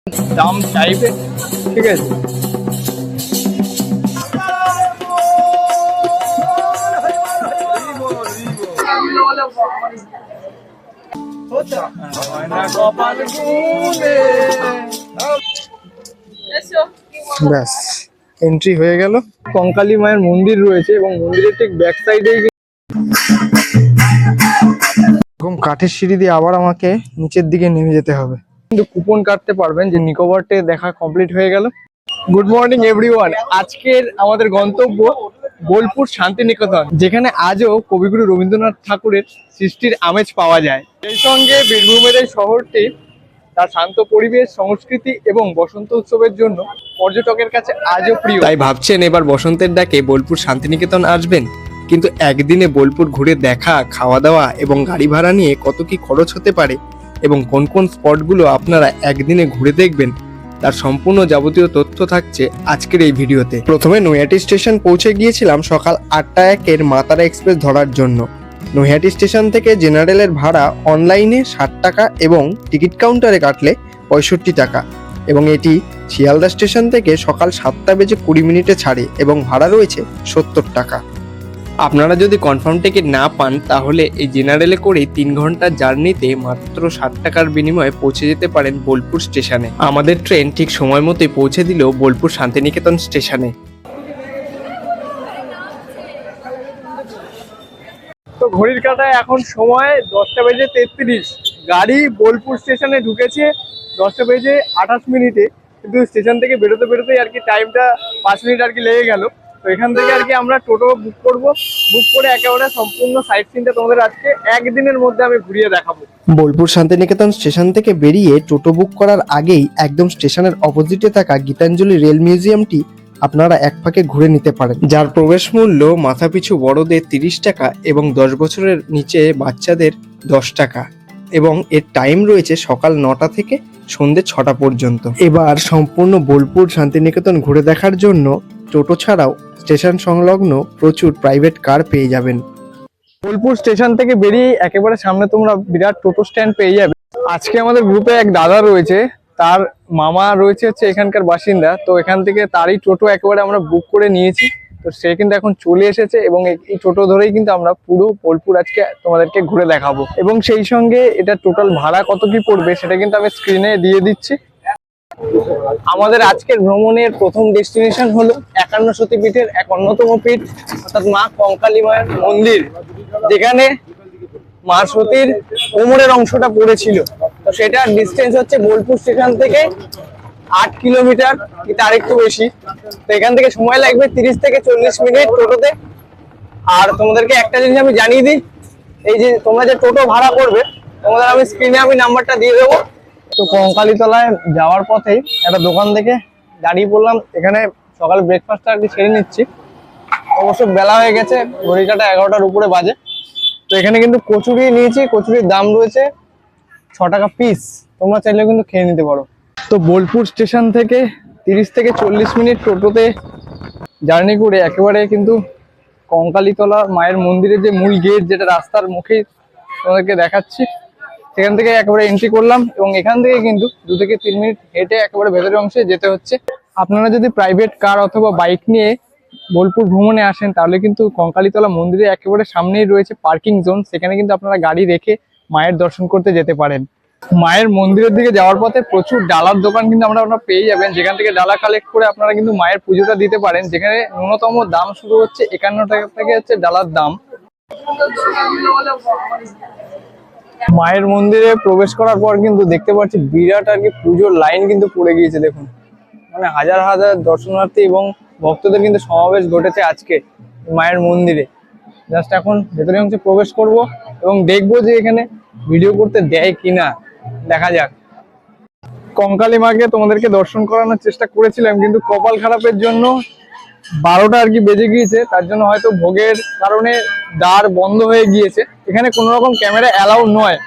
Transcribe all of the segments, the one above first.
দাম চাইবে, ঠিক আছে। ব্যাস এন্ট্রি হয়ে গেল। কঙ্কালী মায়ের মন্দির রয়েছে এবং মন্দিরের ঠিক ব্যাক সাইডেই এরকম কাঠের সিঁড়ি দিয়ে আবার আমাকে নিচের দিকে নেমে যেতে হবে, কিন্তু কুপন কাটতে পারবেন। যে নিকোবরটে দেখা কমপ্লিট হয়ে গেল। Good morning everyone. আজকের আমাদের গন্তব্য বোলপুর শান্তিনিকেতন, যেখানে আজও কবিগুরু রবীন্দ্রনাথ ঠাকুরের সৃষ্টির আমেজ পাওয়া যায়। সেই সঙ্গে বীরভূমের এই শহরটি তার শান্ত পরিবেশ, সংস্কৃতি এবং বসন্ত উৎসবের জন্য পর্যটকের কাছে আজও প্রিয়। তাই ভাবছেন এবার বসন্তের ডাকে বোলপুর শান্তিনিকেতন আসবেন, কিন্তু একদিনে বোলপুর ঘুরে দেখা, খাওয়া দাওয়া এবং গাড়ি ভাড়া নিয়ে কত কি খরচ হতে পারে এবং কোন কোন স্পটগুলো আপনারা একদিনে ঘুরে দেখবেন, তার সম্পূর্ণ যাবতীয় তথ্য থাকছে আজকের এই ভিডিওতে। প্রথমে নৈহাটি স্টেশন পৌঁছে গিয়েছিলাম সকাল 8টা 1-এর মাতারা এক্সপ্রেস ধরার জন্য। নৈহাটি স্টেশন থেকে জেনারেলের ভাড়া অনলাইনে 60 টাকা এবং টিকিট কাউন্টারে কাটলে 65 টাকা, এবং এটি শিয়ালদা স্টেশন থেকে সকাল 7:20 ছাড়ে এবং ভাড়া রয়েছে 70 টাকা। আপনারা যদি কনফার্ম টিকিট না পান তাহলে এই জেনারেলে করেই 3 ঘন্টার জার্নিতে মাত্র 60 টাকার বিনিময়ে পৌঁছে যেতে পারেন বোলপুর স্টেশনে। আমাদের ট্রেন ঠিক সময় মতোই পৌঁছে দিল বোলপুর শান্তিনিকেতন স্টেশনে। তো ঘড়ির কাঁটায় এখন সময় 10:33। গাড়ি বোলপুর স্টেশনে ঢুকেছে 10:28, কিন্তু স্টেশন থেকে বেরোতে বেরোতেই আর কি টাইমটা 5 মিনিট আর কি লেগে গেল। তো এখান থেকে আর কি আমরা টোটো বুক করব, বুক করে একেবারে সম্পূর্ণ সাইট সিনটা তোমাদের আজকে একদিনের মধ্যে আমি ঘুরিয়ে দেখাবো। বোলপুর শান্তিনিকেতন স্টেশন থেকে বেরিয়ে টোটো বুক করার আগেই একদম স্টেশনের অপোজিটে থাকা গীতাঞ্জলি রেল মিউজিয়ামটি আপনারা এক ফাঁকে ঘুরে নিতে পারেন, যার প্রবেশ মূল্য মাথাপিছু বড়দের 30 টাকা এবং 10 বছরের নিচে বাচ্চাদের 10 টাকা, এবং এর টাইম রয়েছে সকাল 9টা থেকে সন্ধ্যে 6টা পর্যন্ত। এবার সম্পূর্ণ বোলপুর শান্তিনিকেতন ঘুরে দেখার জন্য টোটো ছাড়াও স্টেশন সংলগ্ন প্রচুর প্রাইভেট কার পেয়ে যাবেন। বোলপুর স্টেশন থেকে বেরিয়ে একেবারে সামনে তোমরা বিরাট টোটো স্ট্যান্ড পেয়ে যাবে। আজকে আমাদের গ্রুপে এক দাদা রয়েছে, তার মামা রয়েছে হচ্ছে এখানকার বাসিন্দা। তো এখান থেকে তারই টোটো একেবারে আমরা বুক করে নিয়েছি। তো সে কিন্তু এখন চলে এসেছে এবং এই টোটো ধরেই কিন্তু আমরা পুরো বোলপুর আজকে তোমাদেরকে ঘুরে দেখাবো, এবং সেই সঙ্গে এটা টোটাল ভাড়া কত কি পড়বে সেটা কিন্তু আমি স্ক্রিনে দিয়ে দিচ্ছি। আমাদের আজকের ভ্রমণের প্রথম ডেস্টিনেশন হলো 51 সতীপীঠের এক অন্যতম পীঠ, অর্থাৎ মা কঙ্কালী মায়ের মন্দির, যেখানে মা সতীর কোমরের অংশটা পড়েছিল। তো সেটার ডিস্টেন্স হচ্ছে বোলপুর স্টেশন থেকে 8 কিলোমিটার, কি তার একটু বেশি। তো এখান থেকে সময় লাগবে 30 থেকে 40 মিনিট টোটোতে। আর তোমাদেরকে একটা জিনিস আমি জানিয়ে দিই, এই যে তোমরা যে টোটো ভাড়া করবে, তোমাদের আমি স্ক্রিনে নাম্বারটা দিয়ে দেবো। তো কঙ্কালীতলায় যাওয়ার পথেই একটা দোকান থেকে দাঁড়িয়ে পড়লাম। এখানে সকাল ব্রেকফাস্টটা আর কি ছেড়ে নিচ্ছি। অবশ্য বেলা হয়ে গেছে, ঘড়ি কাঁটা 11টার উপরে বাজে। তো এখানে কিন্তু কচুরি নিয়েছি, কচুরির দাম রয়েছে 6 টাকা পিস। তোমরা চাইলেও কিন্তু খেয়ে নিতে পারো। তো বোলপুর স্টেশন থেকে 30 থেকে 40 মিনিট টোটোতে জার্নি করে একেবারে কিন্তু কঙ্কালীতলা মায়ের মন্দিরের যে মূল গেট, যেটা রাস্তার মুখেই তোমাদেরকে দেখাচ্ছি, সেখান থেকে একেবারে এন্ট্রি করলাম, এবং এখান থেকে কিন্তু 2 থেকে 3 মিনিট হেঁটে একেবারে ভেতরের অংশে যেতে হচ্ছে। আপনারা যদি প্রাইভেট কার অথবা বাইক নিয়ে বোলপুর ভ্রমণে আসেন তাহলে কিন্তু কঙ্কালীতলা মন্দিরে একেবারে সামনেই রয়েছে পার্কিং জোন, সেখানে কিন্তু আপনারা গাড়ি রেখে মায়ের দর্শন করতে যেতে পারেন। মায়ের মন্দিরের দিকে যাওয়ার পথে প্রচুর ডালার দোকান কিন্তু আপনারা পেয়ে যাবেন, যেখান থেকে ডালা কালেক্ট করে আপনারা কিন্তু মায়ের পুজোটা দিতে পারেন, যেখানে ন্যূনতম দাম শুরু হচ্ছে 51 টাকা থেকে হচ্ছে ডালার দাম। মায়ের মন্দিরে প্রবেশ করার পর কিন্তু দেখতে পাচ্ছি বিরাট আর কি পুজোর লাইন কিন্তু পড়ে গিয়েছে। দেখুন, মানে হাজার হাজার দর্শনার্থী এবং ভক্তদের কিন্তু সমাবেশ ঘটেছে আজকে মায়ের মন্দিরে। জাস্ট এখন ভেতরে অংশে প্রবেশ করব এবং দেখবো যে এখানে ভিডিও করতে দেয় কিনা, দেখা যাক। কঙ্কালী মাকে তোমাদেরকে দর্শন করানোর চেষ্টা করেছিলাম, কিন্তু কপাল খারাপের জন্য 12টা আর কি বেজে গিয়েছে। তার জন্য হয়তো ভোগের কারণে দ্বার বন্ধ হয়ে গিয়েছে। এখানে কোনো রকম ক্যামেরা অ্যালাউ নয়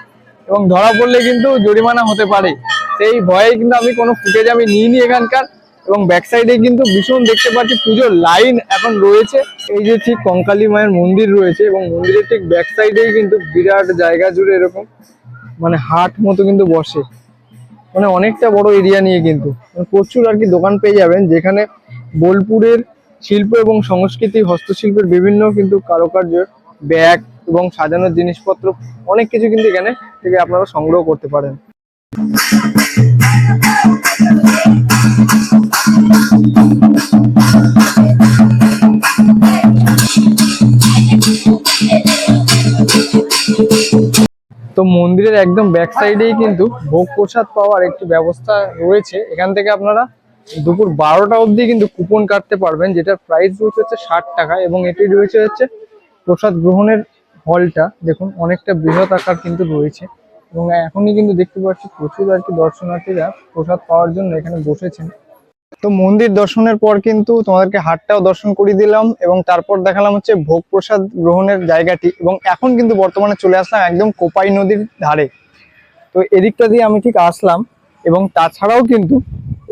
এবং ধরা পড়লে কিন্তু জরিমানা হতে পারে। সেই ভয়ে কিন্তু আমি কোনো ফুটেজ আমি নিইনি এখানকার। এবং ব্যাক সাইডে কিন্তু ভীষণ দেখতে পাচ্ছি পুজোর লাইন এখন রয়েছে। এই যে ঠিক কঙ্কালী মায়ের মন্দির রয়েছে এবং মন্দিরের ঠিক ব্যাক সাইডেই কিন্তু বিরাট জায়গা জুড়ে এরকম মানে হাট মতো কিন্তু বসে। মানে অনেকটা বড় এরিয়া নিয়ে কিন্তু প্রচুর আর কি দোকান পেয়ে যাবেন, যেখানে বোলপুরের শিল্প এবং সংস্কৃতি, হস্তশিল্পের বিভিন্ন কিন্তু কারুকার্য, ব্যাগ এবং সাজানোর জিনিসপত্র অনেক কিছু কিন্তু এখানে থেকে আপনারা সংগ্রহ করতে পারেন। তো মন্দিরের একদম ব্যাক সাইডেই কিন্তু ভোগ প্রসাদ পাওয়ার একটি ব্যবস্থা রয়েছে। এখান থেকে আপনারা দুপুর 12টা অবধি কিন্তু কুপন কাটতে পারবেন, যেটার প্রাইস রয়েছে হচ্ছে 60 টাকা। এবং এটি রয়েছে হচ্ছে প্রসাদ গ্রহণের হলটা, দেখুন অনেকটা বৃহৎ আকার কিন্তু রয়েছে। এবং এখনই কিন্তু দেখতে পাচ্ছি প্রচুর আর কি দর্শনার্থীরা প্রসাদ পাওয়ার জন্য এখানে বসেছেন। তো মন্দির দর্শনের পর কিন্তু তোমাদেরকে হাটটাও দর্শন করিয়ে দিলাম এবং তারপর দেখালাম হচ্ছে ভোগ প্রসাদ গ্রহণের জায়গাটি। এবং এখন কিন্তু বর্তমানে চলে আসলাম একদম কোপাই নদীর ধারে। তো এদিকটা দিয়ে আমি ঠিক আসলাম এবং তাছাড়াও কিন্তু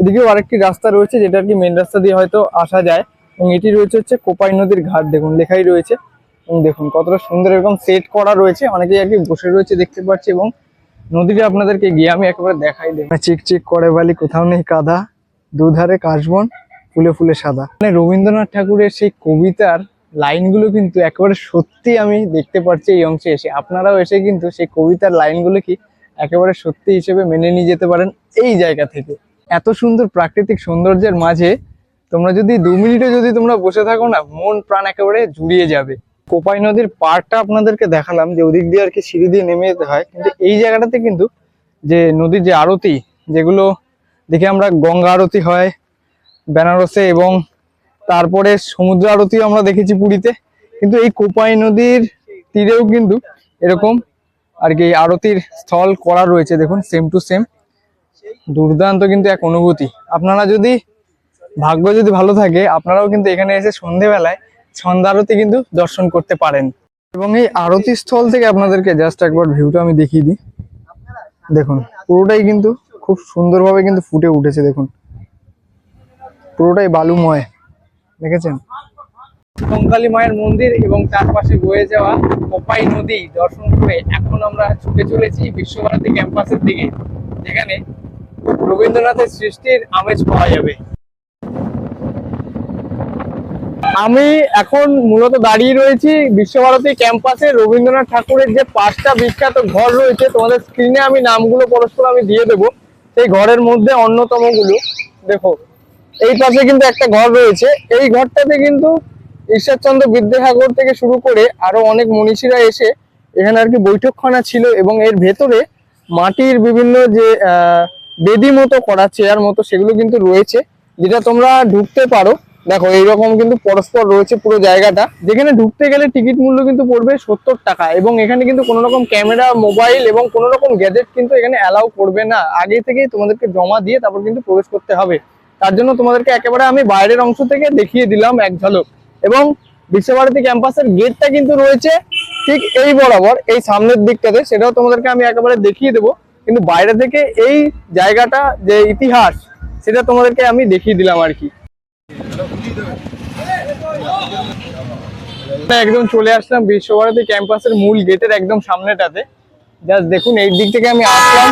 এদিকেও আরেকটি রাস্তা রয়েছে, যেটা আর কি মেন রাস্তা দিয়ে হয়তো আসা যায়। এবং এটি রয়েছে হচ্ছে কোপাই নদীর ঘাট, দেখুন লেখাই রয়েছে। এবং দেখুন কতটা সুন্দর এরকম সেট করা রয়েছে, অনেকেই আর কি বসে রয়েছে দেখতে পাচ্ছি। এবং নদীটা আপনাদেরকে গিয়ে আমি একেবারে দেখাই দেব। চিকচিক করে বালি, কোথাও নেই কাদা, দুধারে কাশবন, ফুলে ফুলে সাদা। মানে রবীন্দ্রনাথ ঠাকুরের সেই কবিতার লাইনগুলো কিন্তু একেবারে সত্যি আমি দেখতে পাচ্ছি এই অংশে এসে। আপনারাও এসে কিন্তু সেই কবিতার লাইনগুলো কি একেবারে সত্যি হিসেবে মেনে নিয়ে যেতে পারেন এই জায়গা থেকে। এত সুন্দর প্রাকৃতিক সৌন্দর্যের মাঝে তোমরা যদি 2 মিনিটে যদি তোমরা বসে থাকো না, মন প্রাণ একেবারে জুড়িয়ে যাবে। কোপাই নদীর পাড়টা আপনাদেরকে দেখালাম যে ওদিক দিয়ে আর কি সিঁড়ি দিয়ে নেমে যেতে হয়, কিন্তু এই জায়গাটাতে কিন্তু যে নদীর যে আরতি, যেগুলো দেখে আমরা গঙ্গা আরতি হয় বেনারসে এবং তারপরে সমুদ্র আরতিও আমরা দেখেছি পুরীতে, কিন্তু এই কোপাই নদীর তীরেও কিন্তু এরকম আর কি আরতির স্থল করা রয়েছে। দেখুন সেম টু সেম, দুর্দান্ত কিন্তু এক অনুভূতি। আপনারা যদি ভাগ্য যদি ভালো থাকে, আপনারাও কিন্তু এখানে এসে সন্ধেবেলায় সন্ধ্যা আরতি কিন্তু দর্শন করতে পারেন। এবং এই আরতি স্থল থেকে আপনাদেরকে জাস্ট একবার ভিউটা আমি দেখিয়ে দিই। দেখুন পুরোটাই কিন্তু খুব সুন্দরভাবে কিন্তু ফুটে উঠেছে, দেখুন পুরোটাই বালুময়, দেখেছেন কঙ্কালী মায়ের মন্দির এবং তার পাশে বয়ে যাওয়া কোপাই নদী দর্শন করে এখন আমরা ছুটে চলেছি বিশ্বভারতী ক্যাম্পাসের দিকে, যেখানে রবীন্দ্রনাথের সৃষ্টির আমেজ পাওয়া যাবে। আমি এখন মূলত দাঁড়িয়ে রয়েছি বিশ্বভারতী ক্যাম্পাসে। রবীন্দ্রনাথ ঠাকুরের যে 5টা বিখ্যাত ঘর রয়েছে, তোমাদের স্ক্রিনে আমি নামগুলো পরস্পর আমি দিয়ে দেবো। সেই ঘরের মধ্যে অন্যতম গুলো দেখো, এই পাশে কিন্তু একটা ঘর রয়েছে। এই ঘরটাতে কিন্তু ঈশ্বরচন্দ্র বিদ্যাসাগর থেকে শুরু করে আরো অনেক মনীষীরা এসে এখানে আর কি বৈঠকখানা ছিল। এবং এর ভেতরে মাটির বিভিন্ন যে বেদি মতো করা, চেয়ার মতো, সেগুলো কিন্তু রয়েছে, যেটা তোমরা ঢুকতে পারো। দেখো এইরকম কিন্তু পরস্পর রয়েছে পুরো জায়গাটা, যেখানে ঢুকতে গেলে টিকিট মূল্য কিন্তু পড়বে 70 টাকা। এবং এখানে কিন্তু কোনো রকম ক্যামেরা, মোবাইল এবং কোনো রকম গ্যাজেট কিন্তু এখানে অ্যালাউ করবে না। আগে থেকেই তোমাদেরকে জমা দিয়ে তারপর কিন্তু প্রবেশ করতে হবে। তার জন্য তোমাদেরকে একেবারে আমি বাইরের অংশ থেকে দেখিয়ে দিলাম এক ঝলক। এবং বিশ্বভারতী ক্যাম্পাসের গেটটা কিন্তু রয়েছে ঠিক এই বরাবর, এই সামনের দিকটাতে, সেটাও তোমাদেরকে আমি একেবারে দেখিয়ে দেবো। কিন্তু বাইরে থেকে এই জায়গাটা যে ইতিহাস, সেটা তোমাদেরকে আমি দেখিয়ে দিলাম আর কি। একদম চলে আসলাম বিশ্বভারতী ক্যাম্পাসের মূল গেটের একদম সামনেটাতে। জাস্ট দেখুন এই দিক থেকে আমি আসলাম,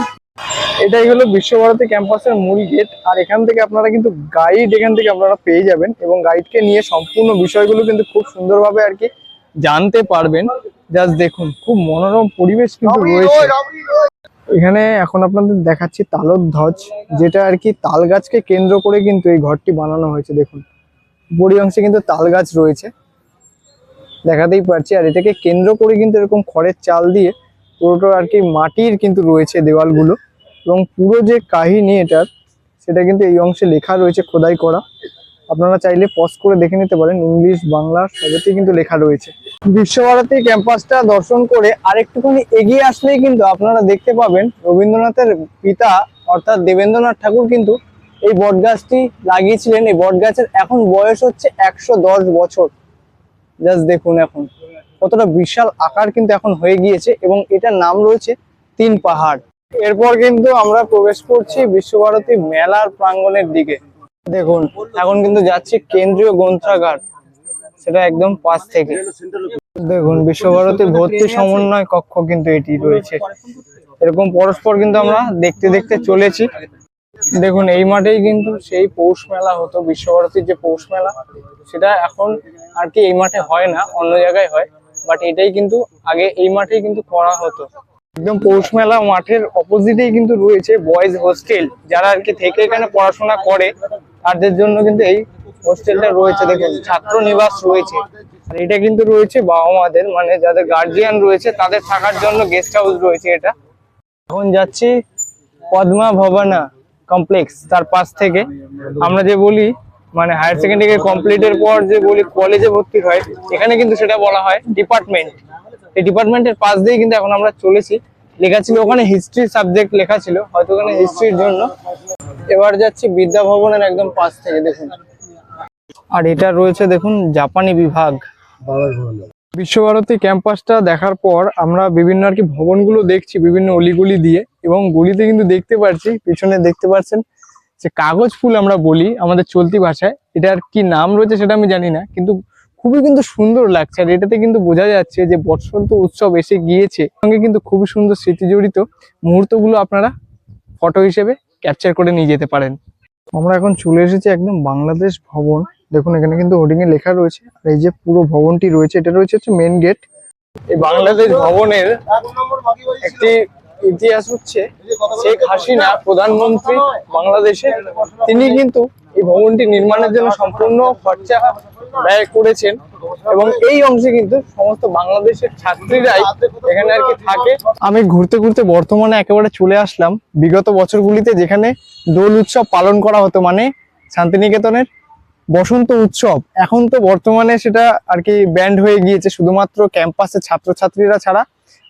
এটাই হলো বিশ্বভারতী ক্যাম্পাসের মূল গেট। আর এখান থেকে আপনারা কিন্তু গাইড এখান থেকে আপনারা পেয়ে যাবেন এবং গাইডকে নিয়ে সম্পূর্ণ বিষয়গুলো কিন্তু খুব সুন্দরভাবে আর কি জানতে পারবেন। জাস্ট দেখুন খুব মনোরম পরিবেশ কিন্তু রয়েছে এখানে। এখন আপনাদের দেখাচ্ছি তালধ্বজ, যেটা আর কি তাল গাছকে কেন্দ্র করে কিন্তু এই ঘরটি বানানো হয়েছে। দেখুন উপরি অংশে কিন্তু তাল গাছ রয়েছে, দেখাতেই পারছি। আর এটাকে কেন্দ্র করে কিন্তু এরকম খড়ের চাল দিয়ে পুরোটা আর কি মাটির কিন্তু রয়েছে দেওয়ালগুলো। এবং পুরো যে কাহিনী এটার, সেটা কিন্তু এই অংশে লেখা রয়েছে, খোদাই করা। আপনারা চাইলে পজ করে দেখে নিতে পারেন, ইংলিশ বাংলা সবেতেই কিন্তু লেখা রয়েছে। বিশ্বভারতী ক্যাম্পাসটা দর্শন করে আরেকটুখানি এগিয়ে আসলেই কিন্তু আপনারা দেখতে পাবেন রবীন্দ্রনাথের পিতা অর্থাৎ দেবেন্দ্রনাথ ঠাকুর কিন্তু এই বটগাছটি লাগিয়েছিলেন। এই বটগাছের এখন বয়স হচ্ছে 110 বছর। জাস্ট দেখুন এখন কতটা বিশাল আকার কিন্তু এখন হয়ে গিয়েছে এবং এটার নাম রয়েছে 3 পাহাড়। এরপর কিন্তু আমরা প্রবেশ করছি বিশ্বভারতী মেলার প্রাঙ্গণের দিকে। দেখুন এখন কিন্তু যাচ্ছি কেন্দ্রীয় গ্রন্থাগার, সেটা একদম পাশ থেকে। দেখুন বিশ্বভারতী ভর্তি সমন্বয় কক্ষ কিন্তু এটি রয়েছে। এরকম পরস্পর কিন্তু আমরা দেখতে দেখতে চলেছি। দেখুন এই মাঠেই কিন্তু সেই পৌষ মেলা হতো, বিশ্বভারতীর যে পৌষ মেলা, সেটা এখন আর কি এই মাঠে হয় না, অন্য জায়গায় হয়। বাট এটাই কিন্তু আগে এই মাঠেই কিন্তু করা হতো। একদম পৌষ মেলা মাঠের অপোজিটেই কিন্তু রয়েছে বয়েজ হোস্টেল, যারা আর কি থেকে এখানে পড়াশোনা করে তাদের জন্য কিন্তু এই হোস্টেলটা রয়েছে। দেখুন ছাত্র নিবাস রয়েছে, আর এটা কিন্তু রয়েছে বাবা মাদের, মানে যাদের গার্জিয়ান রয়েছে তাদের থাকার জন্য গেস্ট হাউস রয়েছে এটা। এখন যাচ্ছি পদ্মা ভবনা কমপ্লেক্স, তার পাশ থেকে আমরা যে বলি মানে হায়ার সেকেন্ডারি কমপ্লিটের পর যে বলি কলেজে ভর্তি হয়, এখানে কিন্তু সেটা বলা হয় ডিপার্টমেন্ট। এই ডিপার্টমেন্টের পাশ দিয়ে কিন্তু এখন আমরা চলেছি। লেখা ছিল ওখানে হিস্ট্রি সাবজেক্ট লেখা ছিল, হয়তো ওখানে হিস্ট্রির জন্য। এবার যাচ্ছি বিদ্যা ভবনের একদম পাশ থেকে, দেখুন। আর এটা রয়েছে দেখুন জাপানি বিভাগ। বিশ্বভারতী ক্যাম্পাসটা দেখার পর আমরা বিভিন্ন আর কি ভবনগুলো দেখছি বিভিন্ন অলিগলি দিয়ে, এবং গলিতে কিন্তু দেখতে পাচ্ছি পিছনে দেখতে পাচ্ছেন যে কাগজ ফুল আমরা বলি আমাদের চলতি ভাষায়, এটার কি নাম রয়েছে সেটা আমি জানি না, কিন্তু খুবই কিন্তু সুন্দর লাগছে। আর এটাতে কিন্তু বোঝা যাচ্ছে যে বসন্ত উৎসব এসে গিয়েছে, সঙ্গে কিন্তু খুবই সুন্দর স্মৃতি জড়িত মুহূর্তগুলো আপনারা ফটো হিসেবে ক্যাপচার করে নিয়ে যেতে পারেন। আমরা এখন চলে এসেছি একদম বাংলাদেশ ভবন। দেখুন এখানে কিন্তু হোর্ডিং এ লেখা রয়েছে, আর এই যে পুরো ভবনটি রয়েছে এটা রয়েছে হচ্ছে মেন গেট। এই বাংলাদেশ ভবনের একটি ইতিহাস হচ্ছে শেখ হাসিনা প্রধানমন্ত্রী বাংলাদেশে, তিনি কিন্তু এই ভবনটি নির্মাণের জন্য সম্পূর্ণ খরচা ব্যয় করেছেন, এবং এই অংশে কিন্তু সমস্ত বাংলাদেশের ছাত্রীরাই এখানে আর কি থাকে। আমি ঘুরতে ঘুরতে বর্তমানে একেবারে চলে আসলাম বিগত বছরগুলিতে যেখানে দোল উৎসব পালন করা হতো, মানে শান্তিনিকেতনের বসন্ত উৎসব। এখন তো বর্তমানে সেটা আর কি ব্যান্ড হয়ে গিয়েছে, শুধুমাত্র ক্যাম্পাসের ছাত্রছাত্রীরা ছাড়া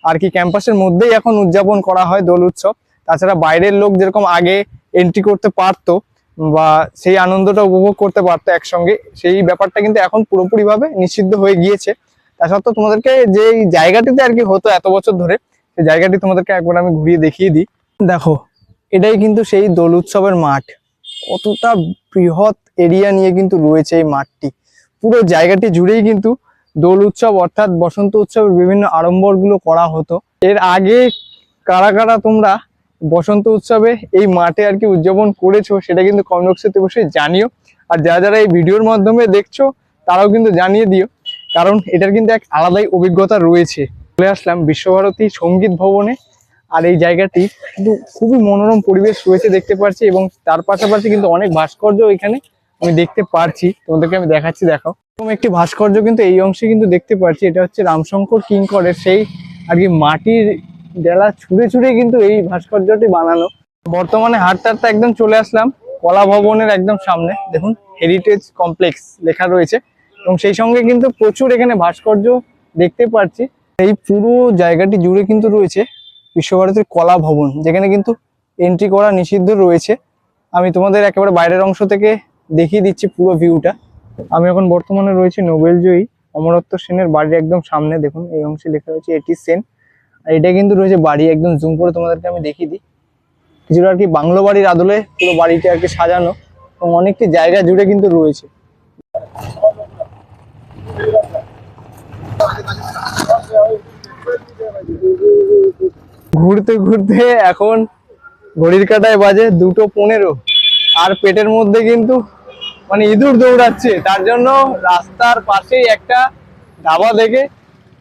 আর কি ক্যাম্পাসের মধ্যেই এখন উদযাপন করা হয় দোল উৎসব। তাছাড়া বাইরের লোক যেরকম আগে এন্ট্রি করতে পারতো বা সেই আনন্দটা উপভোগ করতে পারতো একসঙ্গে, সেই ব্যাপারটা কিন্তু এখন পুরোপুরি ভাবে নিষিদ্ধ হয়ে গিয়েছে। তা সত্ত্বেও তোমাদেরকে যে জায়গাটিতে আর কি হতো এত বছর ধরে, সেই জায়গাটি তোমাদেরকে একবার আমি ঘুরিয়ে দেখিয়ে দিই। দেখো এটাই কিন্তু সেই দোল উৎসবের মাঠ, কতটা বৃহৎ এরিয়া নিয়ে কিন্তু রয়েছে এই মাঠটি। পুরো জায়গাটি জুড়েই কিন্তু দোল উৎসব অর্থাৎ বসন্ত উৎসবের বিভিন্ন আড়ম্বরগুলো করা হতো। এর আগে কারা কারা তোমরা বসন্ত উৎসবে এই মাঠে আর কি উদযাপন করেছো সেটা কিন্তু কমেন্ট বক্সে অবশ্যই জানিও। আর যারা যারা এই ভিডিওর মাধ্যমে দেখছো তারাও কিন্তু জানিয়ে দিও, কারণ এটার কিন্তু এক আলাদাই অভিজ্ঞতা রয়েছে। চলে আসলাম বিশ্বভারতী সঙ্গীত ভবনে, আর এই জায়গাটি কিন্তু খুবই মনোরম পরিবেশ রয়েছে দেখতে পাচ্ছি, এবং তার পাশাপাশি কিন্তু অনেক ভাস্কর্য এখানে আমি দেখতে পারছি, তোমাদেরকে আমি দেখাচ্ছি। দেখো এরকম একটি ভাস্কর্য কিন্তু এই অংশে কিন্তু দেখতে পাচ্ছি, এটা হচ্ছে রামশঙ্কর কিঙ্করের সেই আর কি মাটির ডেলা ছুঁড়ে ছুঁড়ে কিন্তু এই ভাস্কর্যটি বানানো। বর্তমানে হাঁটতে হাঁটতে একদম চলে আসলাম কলা ভবনের একদম সামনে। দেখুন হেরিটেজ কমপ্লেক্স লেখা রয়েছে, এবং সেই সঙ্গে কিন্তু প্রচুর এখানে ভাস্কর্য দেখতে পাচ্ছি। এই পুরো জায়গাটি জুড়ে কিন্তু রয়েছে বিশ্বভারতীর কলা ভবন, যেখানে কিন্তু এন্ট্রি করা নিষিদ্ধ রয়েছে। আমি তোমাদের একেবারে বাইরের অংশ থেকে দেখিয়ে দিচ্ছি পুরো ভিউটা। আমি এখন বর্তমানে রয়েছে নোবেলজয়ী অমরত্ব সেনের বাড়ির একদম সামনে। দেখুন এই অংশে লেখা রয়েছে এটি সেন, আর এটা কিন্তু রয়েছে বাড়ি। একদম জুম করে তোমাদেরকে আমি দেখিয়ে দিই, কিছুটা আর কি বাংলো বাড়ির আদলে পুরো বাড়িটা আর কি সাজানো, এবং অনেকটি জায়গা জুড়ে কিন্তু রয়েছে। ঘুরতে ঘুরতে এখন ঘড়ির কাঁটায় বাজে 2:15, আর পেটের মধ্যে কিন্তু মানে ইঁদুর দৌড়াচ্ছে। তার জন্য রাস্তার পাশেই একটা ধাবা দেখে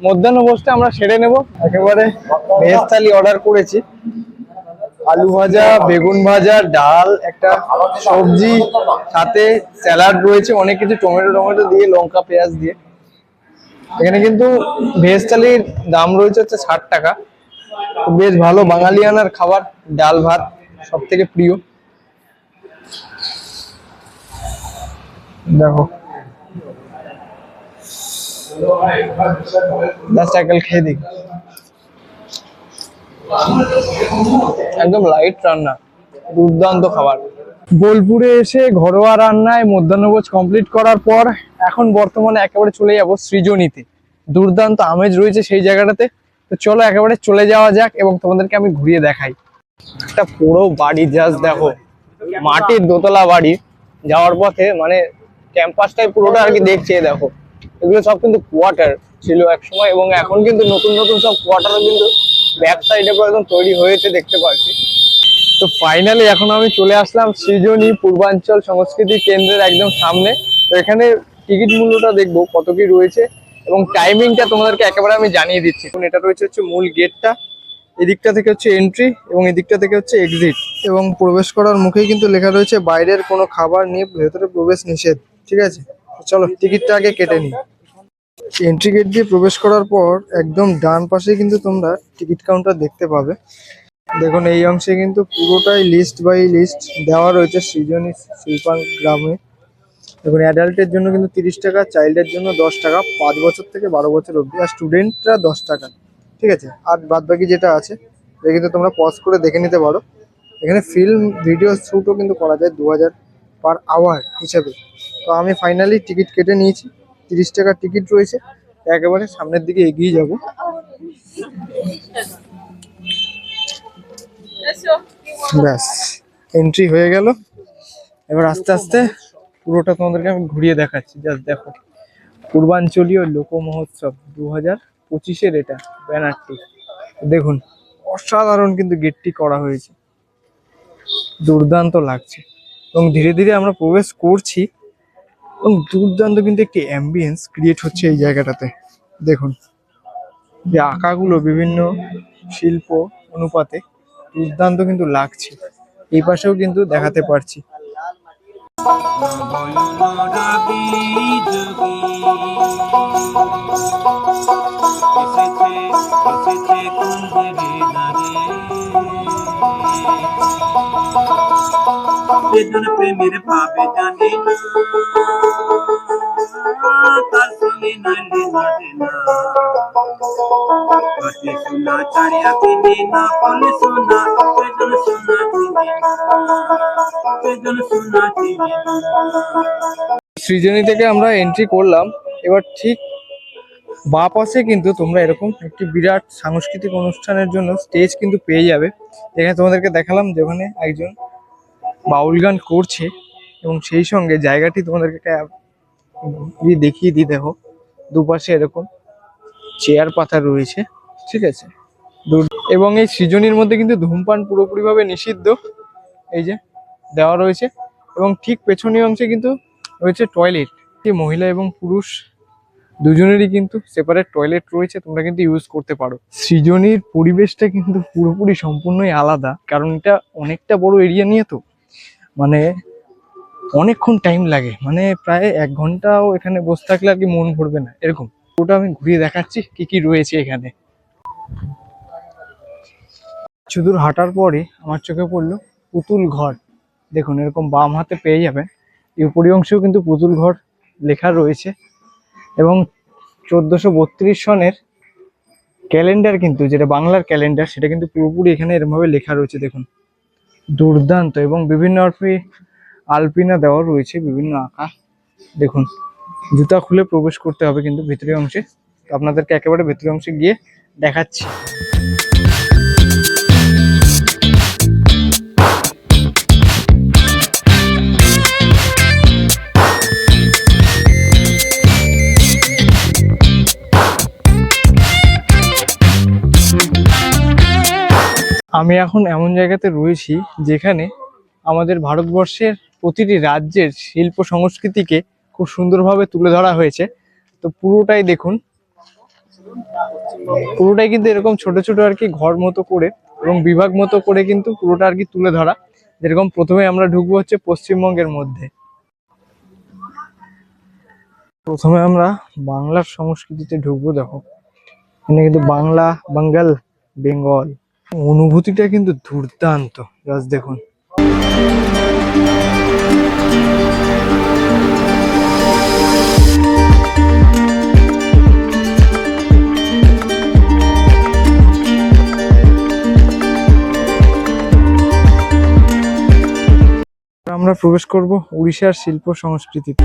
মধ্যাহ্নভোজটা আমরা সেরে নেব। একেবারে ভেজ থালি অর্ডার করেছি, আলু ভাজা, বেগুন ভাজা, ডাল, একটা সবজি, সাথে স্যালাড রয়েছে, অনেক কিছু টমেটো দিয়ে, লঙ্কা পেঁয়াজ দিয়ে। এখানে কিন্তু ভেজ থালির দাম রয়েছে হচ্ছে 60 টাকা। বেশ ভালো বাঙালিয়ানার খাবার, ডাল ভাত সব থেকে প্রিয়। দেখো খেয়ে দিই, একদম লাইট রান্না, দুর্দান্ত খাবার। বোলপুরে এসে ঘরোয়া রান্নায় মধ্যাহ্নভোজ কমপ্লিট করার পর এখন বর্তমানে একেবারে চলে যাব সৃজনীতে। দুর্দান্ত আমেজ রয়েছে সেই জায়গাটাতে, তো চলো একেবারে চলে যাওয়া যাক এবং তোমাদেরকে আমি ঘুরিয়ে দেখাই। একটা পুরো বাড়ি, জাস্ট দেখো, মাটির দোতলা বাড়ি। যাওয়ার পথে মানে ক্যাম্পাসটাই পুরোটা আর কি দেখছে। দেখো এগুলো সব কিন্তু কোয়ার্টার ছিল এক সময়, এবং এখন কিন্তু নতুন নতুন সব কোয়ার্টারও কিন্তু ব্যাক সাইডে একদম তৈরি হয়েছে দেখতে পাচ্ছি। তো ফাইনালি এখন আমি চলে আসলাম সৃজনী পূর্বাঞ্চল সংস্কৃতি কেন্দ্রের একদম সামনে। তো এখানে টিকিট মূল্যটা দেখবো কত কি রয়েছে এবং টাইমিংটা তোমাদেরকে একেবারে আমি জানিয়ে দিচ্ছি। এখন এটা রয়েছে হচ্ছে মূল গেটটা, এদিকটা থেকে হচ্ছে এন্ট্রি এবং এদিকটা থেকে হচ্ছে এক্সিট, এবং প্রবেশ করার মুখেই কিন্তু লেখা রয়েছে বাইরের কোনো খাবার নিয়ে ভেতরে প্রবেশ নিষেধ। ঠিক আছে, চলো টিকিটটা আগে কেটে নিই। এন্ট্রি গেট দিয়ে প্রবেশ করার পর একদম ডান পাশে কিন্তু তোমরা টিকিট কাউন্টার দেখতে পাবে। দেখুন এই অংশে কিন্তু পুরোটাই লিস্ট বাই লিস্ট দেওয়া রয়েছে সৃজনী শিল্পগ্রামে। দেখুন অ্যাডাল্টের জন্য কিন্তু 30 টাকা, চাইল্ডের জন্য 10 টাকা, 5 বছর থেকে 12 বছর অবধি, আর স্টুডেন্টরা 10 টাকা। ঠিক আছে, আর বাদ বাকি যেটা আছে সেটা কিন্তু তোমরা পজ করে দেখে নিতে পারো। এখানে ফিল্ম ভিডিও শ্যুটও কিন্তু করা যায় 2000 পার আওয়ার হিসেবে। তো আমি ফাইনালি টিকিট কেটে নিয়েছি, 30 টাকার টিকিট রয়েছে। একেবারে সামনের দিকে এগিয়ে যাব। ব্যাস এন্ট্রি হয়ে গেল। এবার আস্তে আস্তে পুরোটা তোমাদেরকে আমি ঘুরিয়ে দেখাচ্ছি। জাস্ট দেখো, পূর্বাঞ্চলীয় লোক মহোৎসব 2025-এর এটা ব্যানারটি। দেখুন অসাধারণ কিন্তু গেটটি করা হয়েছে, দুর্দান্ত লাগছে। এবং ধীরে ধীরে আমরা প্রবেশ করছি এবং দুর্দান্ত কিন্তু একটি অ্যাম্বিয়েন্স ক্রিয়েট হচ্ছে এই জায়গাটাতে। দেখুন যে আঁকাগুলো বিভিন্ন শিল্প অনুপাতে দুর্দান্ত কিন্তু লাগছে। এই পাশেও কিন্তু দেখাতে পারছি। প্রেমের ভাবে জানি না তার সঙ্গে নাইলে লাগে না পাশে সোনা চাড়িয়া কিনে না বলে সোনা পেজন সোনা চিনে না পেজন সোনা চিনে না। সৃজনী থেকে আমরা এন্ট্রি করলাম। এবার ঠিক বাঁ পাশে কিন্তু তোমরা এরকম একটি বিরাট সাংস্কৃতিক অনুষ্ঠানের জন্য স্টেজ কিন্তু পেয়ে যাবে। এখানে তোমাদেরকে দেখালাম যেখানে একজন বাউল গান করছে এবং সেই সঙ্গে জায়গাটি তোমাদেরকে দেখিয়ে দিই। দেখো দুপাশে এরকম চেয়ার পাতা রয়েছে। ঠিক আছে, এবং এই সৃজনীর মধ্যে কিন্তু ধূমপান পুরোপুরিভাবে নিষিদ্ধ, এই যে দেওয়া রয়েছে। এবং ঠিক পেছনের অংশে কিন্তু রয়েছে টয়লেট। মহিলা এবং পুরুষ দুজনেরই কিন্তু সেপারেট টয়লেট রয়েছে, তোমরা কিন্তু ইউজ করতে পারো। সৃজনীর পরিবেশটা কিন্তু পুরোপুরি সম্পূর্ণই আলাদা, কারণ এটা অনেকটা বড় এরিয়া নিয়ে, তো মানে অনেকক্ষণ টাইম লাগে, মানে প্রায় 1 ঘন্টাও এখানে বসে থাকলে আর কি মন ভরবে না এরকম। ওটা আমি ঘুরিয়ে দেখাচ্ছি কি কি রয়েছে এখানে। কিছুদূর হাঁটার পরে আমার চোখে পড়লো পুতুল ঘর। দেখুন এরকম বাম হাতে পেয়ে যাবেন, এই উপরি অংশেও কিন্তু পুতুল ঘর লেখা রয়েছে। এবং 1432 সনের ক্যালেন্ডার কিন্তু, যেটা বাংলার ক্যালেন্ডার, সেটা কিন্তু পুরোপুরি এখানে এরকমভাবে লেখা রয়েছে। দেখুন দুর্দান্ত, এবং বিভিন্ন আলপিনা দেওয়া রয়েছে, বিভিন্ন আঁকা। দেখুন জুতা খুলে প্রবেশ করতে হবে কিন্তু ভিতরের অংশে। তো আপনাদেরকে একেবারে ভিতরের অংশে গিয়ে দেখাচ্ছি। আমি এখন এমন জায়গাতে রয়েছি যেখানে আমাদের ভারতবর্ষের প্রতিটি রাজ্যের শিল্প সংস্কৃতিকে খুব সুন্দরভাবে তুলে ধরা হয়েছে। তো পুরোটাই দেখুন, পুরোটাই কিন্তু এরকম ছোট ছোট আর কি ঘর মতো করে এবং বিভাগ মতো করে কিন্তু পুরোটা আর কি তুলে ধরা। যেরকম প্রথমে আমরা ঢুকবো হচ্ছে পশ্চিমবঙ্গের মধ্যে। প্রথমে আমরা বাংলার সংস্কৃতিতে ঢুকবো। দেখো এখানে কিন্তু বাংলা, বাঙ্গাল, বেঙ্গল, অনুভূতিটা কিন্তু দুর্দান্ত। জাস্ট দেখুন আমরা প্রবেশ করব উড়িষ্যার শিল্প সংস্কৃতিতে।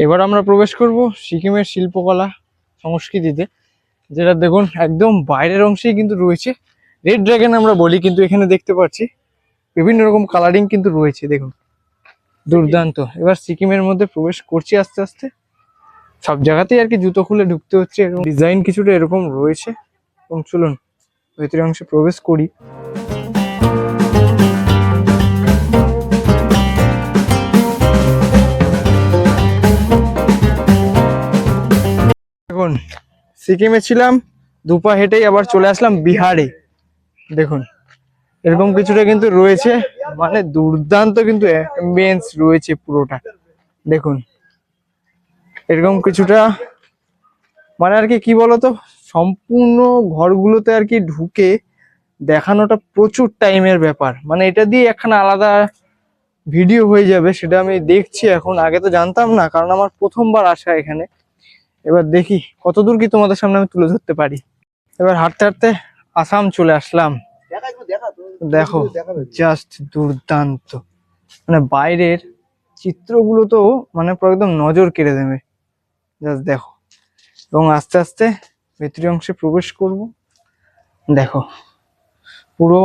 এবার আমরা প্রবেশ করব সিকিমের শিল্পকলা সংস্কৃতিতে, যেটা দেখুন একদম বাইরের অংশেই কিন্তু রয়েছে। রেড ড্রাগন আমরা বলি, কিন্তু এখানে দেখতে পাচ্ছি বিভিন্ন রকম কালারিং কিন্তু রয়েছে, দেখুন দুর্দান্ত। এবার সিকিমের মধ্যে প্রবেশ করছি আস্তে আস্তে। সব জায়গাতেই আর কি জুতো খুলে ঢুকতে হচ্ছে, এরকম ডিজাইন কিছুটা এরকম রয়েছে। এবং চলুন ভেতরের অংশে প্রবেশ করি। দেখুন সিকিমে ছিলাম, দুপা হেঁটেই আবার চলে আসলাম বিহারে। দেখুন এরকম কিছুটা কিন্তু রয়েছে, মানে দুর্দান্ত কিন্তু অ্যাম্বিয়েন্স রয়েছে পুরোটা। দেখুন এরকম কিছুটা, মানে আর কি বলতো, সম্পূর্ণ ঘরগুলোতে আর কি ঢুকে দেখানোটা প্রচুর টাইমের ব্যাপার। মানে এটা দিয়ে একখানা আলাদা ভিডিও হয়ে যাবে, সেটা আমি দেখছি এখন। আগে তো জানতাম না, কারণ আমার প্রথমবার আসা এখানে। এবার দেখি কতদূর কি তোমাদের সামনে আমি তুলে ধরতে পারি। এবার হাঁটতে হাঁটতে আসাম চলে আসলাম। দেখো জাস্ট দুর্দান্ত, মানে বাইরের চিত্রগুলো তো মানে পুরো একদম নজর কেড়ে দেবে। জাস্ট দেখো। এবং আস্তে আস্তে ভেতরের অংশে প্রবেশ করব। দেখো পুরো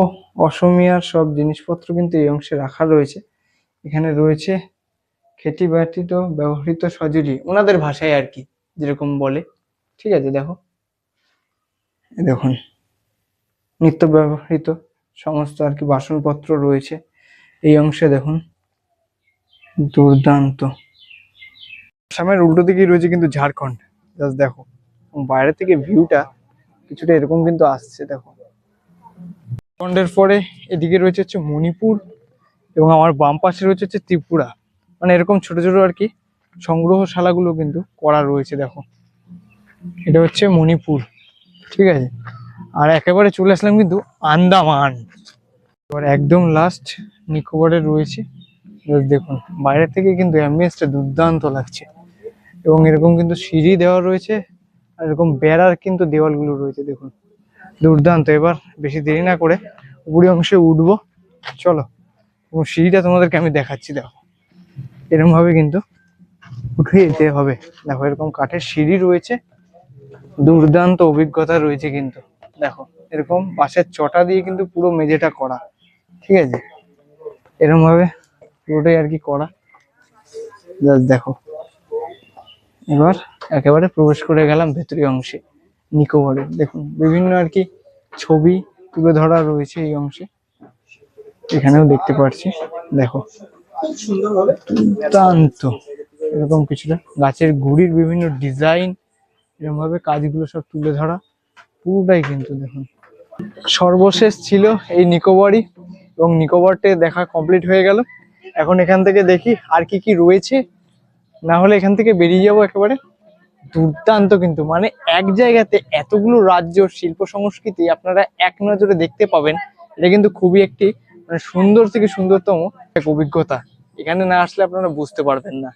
অসমিয়ার সব জিনিসপত্র কিন্তু এই অংশে রাখা রয়েছে। এখানে রয়েছে খেটি বাটিত ব্যবহৃত সঁজুলি, ওনাদের ভাষায় আর কি যেরকম বলে। ঠিক আছে, দেখো দেখুন নিত্য ব্যবহৃত সমস্ত আর কি বাসনপত্র রয়েছে এই অংশে। দেখুন দুর্দান্ত। আসামের উল্টো দিকেই রয়েছে কিন্তু ঝাড়খণ্ড। জাস্ট দেখো বাইরে থেকে ভিউটা কিছুটা এরকম কিন্তু আসছে। দেখো ঝাড়খণ্ডের পরে এদিকে রয়েছে হচ্ছে মণিপুর, এবং আমার বাম পাশে রয়েছে হচ্ছে ত্রিপুরা। মানে এরকম ছোট ছোট আর কি সংগ্রহশালাগুলো কিন্তু করা রয়েছে। দেখো এটা হচ্ছে মণিপুর, ঠিক আছে। আর একেবারে চলে আসলাম কিন্তু আন্দামান। এবার একদম লাস্ট নিকোবরে রয়েছে। দেখুন বাইরে থেকে কিন্তু অ্যাম্বিয়েন্সটা দুর্দান্ত লাগছে, এবং এরকম কিন্তু সিঁড়ি দেওয়া রয়েছে, আর এরকম বেড়ার কিন্তু দেওয়ালগুলো রয়েছে। দেখুন দুর্দান্ত। এবার বেশি দেরি না করে উপরি অংশে উঠবো, চলো। এবং সিঁড়িটা তোমাদেরকে আমি দেখাচ্ছি। দেখো এরকম ভাবে কিন্তু উঠে যেতে হবে। দেখো এরকম কাঠের সিঁড়ি রয়েছে, দুর্দান্ত অভিজ্ঞতা রয়েছে কিন্তু। দেখো এরকম বাঁশের চটা দিয়ে কিন্তু পুরো মেঝেটা করা, ঠিক আছে। এরকম ভাবে পুরোটাই আর কি করা। জাস্ট দেখো। এবার একেবারে প্রবেশ করে গেলাম ভেতরের অংশে নিকোবরে। দেখুন বিভিন্ন আর কি ছবি তুলে ধরা রয়েছে এই অংশে, এখানেও দেখতে পাচ্ছি। দেখো দুর্দান্ত। এরকম কিছুটা গাছের গুড়ির বিভিন্ন ডিজাইন, এরকম ভাবে কাজগুলো সব তুলে ধরা পুরোটাই কিন্তু। দেখুন সর্বশেষ ছিল এই নিকোবরই, এবং নিকোবরটা দেখা কমপ্লিট হয়ে গেল। এখন এখান থেকে দেখি আর কি কি রয়েছে, না হলে এখান থেকে বেরিয়ে যাবো একেবারে। দুর্দান্ত কিন্তু, মানে এক জায়গাতে এতগুলো রাজ্য শিল্প সংস্কৃতি আপনারা এক নজরে দেখতে পাবেন। এটা কিন্তু খুবই একটি মানে সুন্দর থেকে সুন্দরতম এক অভিজ্ঞতা। এখানে না আসলে আপনারা বুঝতে পারবেন না।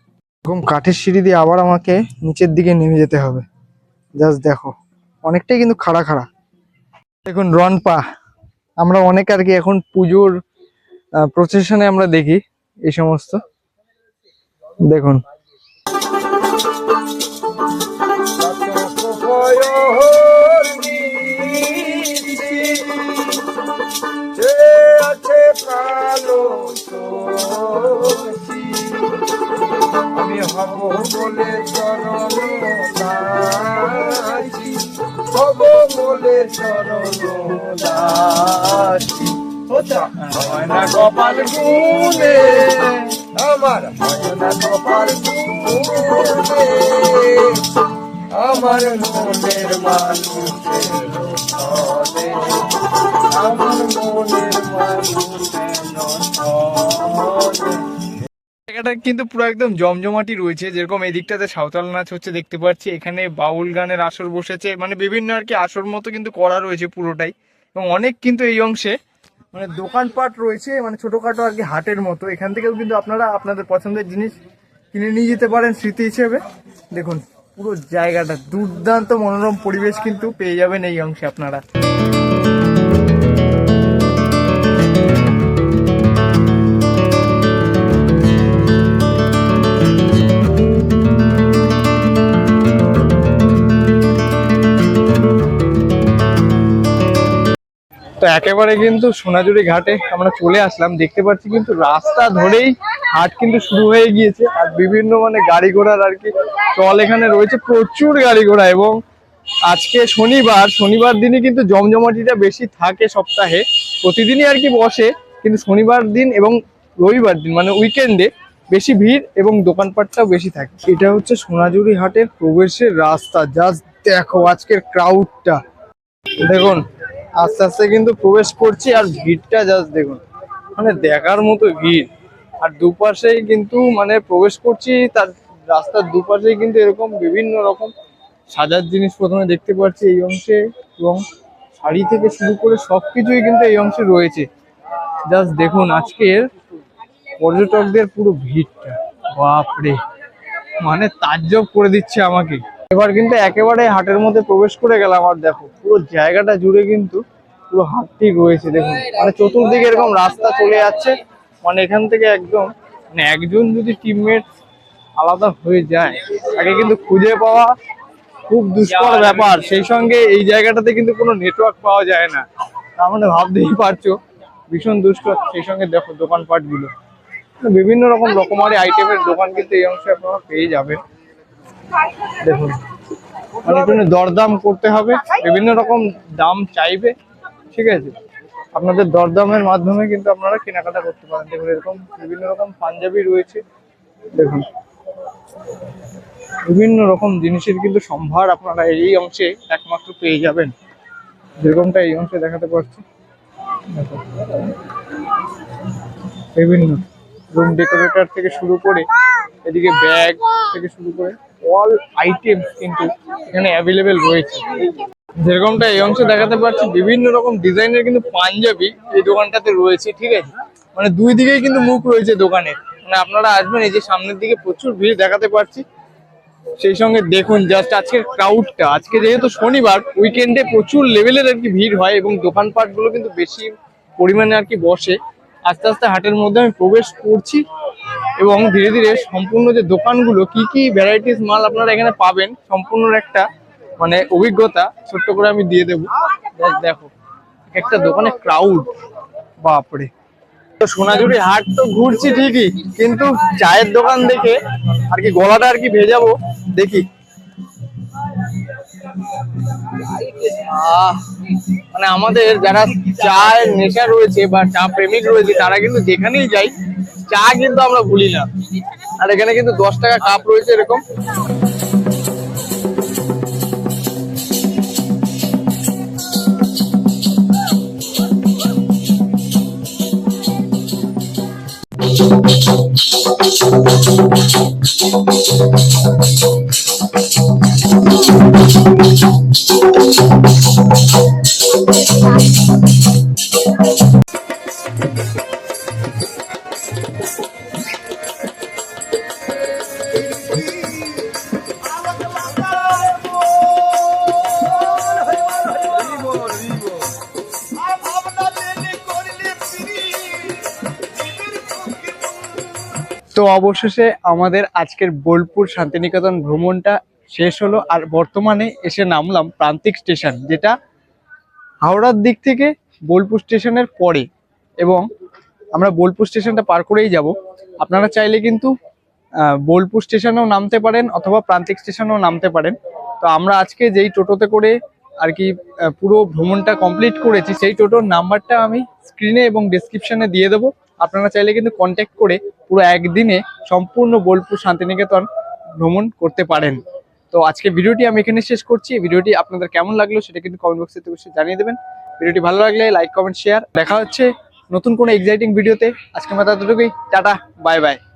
এরকম কাঠের সিঁড়ি দিয়ে আবার আমাকে নিচের দিকে নেমে যেতে হবে। জাস্ট দেখো অনেকটাই কিন্তু খাড়া খাড়া। দেখুন রনপা, আমরা অনেক আর কি এখন পুজোর প্রসেশনে আমরা দেখি এই সমস্ত। দেখুন আমি হব বলে চরণ দাসী, হব বলে চরণ দাসী। হয় না কপাল গুনে আমার, হয় না কপাল গুনে আমার মনের মানুষের ছলে, আমার মনের মানুষের ছলে। জায়গাটা কিন্তু পুরো একদম জমজমাটি রয়েছে। যেরকম এই দিকটাতে সাঁওতাল নাচ হচ্ছে দেখতে পাচ্ছি, এখানে বাউল গানের আসর বসেছে, মানে বিভিন্ন আর কি আসর মতো কিন্তু করা রয়েছে পুরোটাই। এবং অনেক কিন্তু এই অংশে মানে দোকানপাট রয়েছে, মানে ছোটখাটো আর কি হাটের মতো। এখান থেকেও কিন্তু আপনারা আপনাদের পছন্দের জিনিস কিনে নিয়ে যেতে পারেন স্মৃতি হিসেবে। দেখুন পুরো জায়গাটা দুর্দান্ত মনোরম পরিবেশ কিন্তু পেয়ে যাবেন এই অংশে আপনারা। তো একেবারে কিন্তু সোনাঝুরি ঘাটে আমরা চলে আসলাম, দেখতে পাচ্ছি কিন্তু রাস্তা ধরেই হাট কিন্তু শুরু হয়ে গিয়েছে। আর বিভিন্ন মানে গাড়ি ঘোড়ার আর কি চল এখানে রয়েছে, প্রচুর গাড়ি ঘোড়া। এবং আজকে শনিবার দিনই কিন্তু জমজমাটিটা বেশি থাকে সপ্তাহে, প্রতিদিনই আর কি বসে, কিন্তু শনিবার দিন এবং রবিবার দিন মানে উইকেন্ডে বেশি ভিড় এবং দোকানপাটটাও বেশি থাকে। এটা হচ্ছে সোনাঝুরি হাটের প্রবেশের রাস্তা। জাস্ট দেখো আজকের ক্রাউডটা, দেখুন আস্তে আস্তে কিন্তু প্রবেশ করছি আর ভিড়টা জাস্ট দেখুন, মানে দেখার মতো ভিড়। আর দুপাশেই কিন্তু মানে প্রবেশ করছি, তার রাস্তার দুপাশেই কিন্তু এরকম বিভিন্ন রকম সাজার জিনিস প্রথমে দেখতে পাচ্ছি এই অংশে, এবং শাড়ি থেকে শুরু করে সবকিছুই কিন্তু এই অংশে রয়েছে। জাস্ট দেখুন আজকের পর্যটকদের পুরো ভিড়টা, বাপরে মানে তাজ্জব করে দিচ্ছে আমাকে। এবার কিন্তু একেবারে হাটের মধ্যে প্রবেশ করে গেলাম, আর দেখো পুরো জায়গাটা জুড়ে কিন্তু পুরো হাটটি রয়েছে। দেখুন মানে চতুর্দিকে এরকম রাস্তা চলে যাচ্ছে, মানে এখান থেকে একদম মানে একজন যদি টিমমেট আলাদা হয়ে যায় তাকে কিন্তু খুঁজে পাওয়া খুব দুষ্কর ব্যাপার। সেই সঙ্গে এই জায়গাটাতে কিন্তু কোনো নেটওয়ার্ক পাওয়া যায় না, তার মানে ভাবতেই পারছো ভীষণ দুষ্কর। সেই সঙ্গে দেখো দোকানপাট গুলো, বিভিন্ন রকমারি আইটেমের দোকান কিন্তু এই অংশে আপনারা পেয়ে যাবেন। দেখুন মানে কোনো দরদাম করতে হবে, বিভিন্ন রকম দাম চাইবে, ঠিক আছে, আপনাদের দরদামের মাধ্যমে কিন্তু আপনারা কেনাকাটা করতে পারেন। দেখুন এরকম বিভিন্ন রকম পাঞ্জাবি রয়েছে, দেখুন বিভিন্ন রকম জিনিসের কিন্তু সম্ভার আপনারা এই অংশে একমাত্র পেয়ে যাবেন, যেরকমটা এই অংশে দেখাতে পারছি। দেখুন বিভিন্ন রুম ডেকোরেটর থেকে শুরু করে এদিকে ব্যাগ থেকে শুরু করে অল আইটেম কিন্তু এখানে অ্যাভেলেবেল রয়েছে। যেরকমটা এই অংশে দেখাতে পাচ্ছি বিভিন্ন রকম ডিজাইনের কিন্তু পাঞ্জাবি এই দোকানটাতে রয়েছে, ঠিক আছে, মানে দুই দিকেই কিন্তু মুখ রয়েছে দোকানের। মানে আপনারা আসবেন, এই যে সামনের দিকে প্রচুর ভিড় দেখাতে পাচ্ছি। সেই সঙ্গে দেখুন জাস্ট আজকের ক্রাউডটা, আজকে যেহেতু শনিবার উইকেন্ডে প্রচুর লেভেলের আর কি ভিড় হয় এবং দোকানপাট গুলো কিন্তু বেশি পরিমাণে আর কি বসে। আস্তে আস্তে হাটের মধ্যে আমি প্রবেশ করছি এবং ধীরে ধীরে সম্পূর্ণ যে দোকানগুলো কি কি ভ্যারাইটিস মাল আপনারা এখানে পাবেন সম্পূর্ণ একটা মানে অভিজ্ঞতা ছোট্ট করে আমি দিয়ে দেবো। দেখো একটা দোকানে ক্রাউড, বাপরে। তো সোনাঝুরি হাট তো ঘুরছি ঠিকই, কিন্তু চায়ের দোকান দেখে আর কি গলাটা আর কি ভেজাবো, দেখি। মানে আমাদের যারা চায়ের নেশা রয়েছে বা চা প্রেমিক রয়েছে তারা কিন্তু যেখানেই যাই চা কিন্তু আমরা ভুলি না। আর এখানে কিন্তু 10 টাকা কাপ রয়েছে এরকম। তো অবশেষে আমাদের আজকের বোলপুর শান্তিনিকেতন ভ্রমণটা শেষ হলো। আর বর্তমানে এসে নামলাম প্রান্তিক স্টেশন, যেটা হাওড়ার দিক থেকে বোলপুর স্টেশনের পরে, এবং আমরা বোলপুর স্টেশনটা পার করেই যাব। আপনারা চাইলে কিন্তু বোলপুর স্টেশনেও নামতে পারেন অথবা প্রান্তিক স্টেশনেও নামতে পারেন। তো আমরা আজকে যেই টোটোতে করে আর কি পুরো ভ্রমণটা কমপ্লিট করেছি, সেই টোটোর নাম্বারটা আমি স্ক্রিনে এবং ডেসক্রিপশনে দিয়ে দেবো। আপনারা চাইলে কিন্তু কন্ট্যাক্ট করে পুরো একদিনে সম্পূর্ণ বোলপুর শান্তিনিকেতন ভ্রমণ করতে পারেন। তো আজকে ভিডিওটি আমি এখানে শেষ করছি। ভিডিওটি আপনাদের কেমন লাগলো সেটা কিন্তু কমেন্ট বক্সে অবশ্যই জানিয়ে দেবেন। ভিডিওটি ভালো লাগলে লাইক, কমেন্ট, শেয়ার। দেখা হচ্ছে নতুন কোনো এক্সাইটিং ভিডিওতে। আজকে মতো এতটুকুই, টাটা, বাই বাই।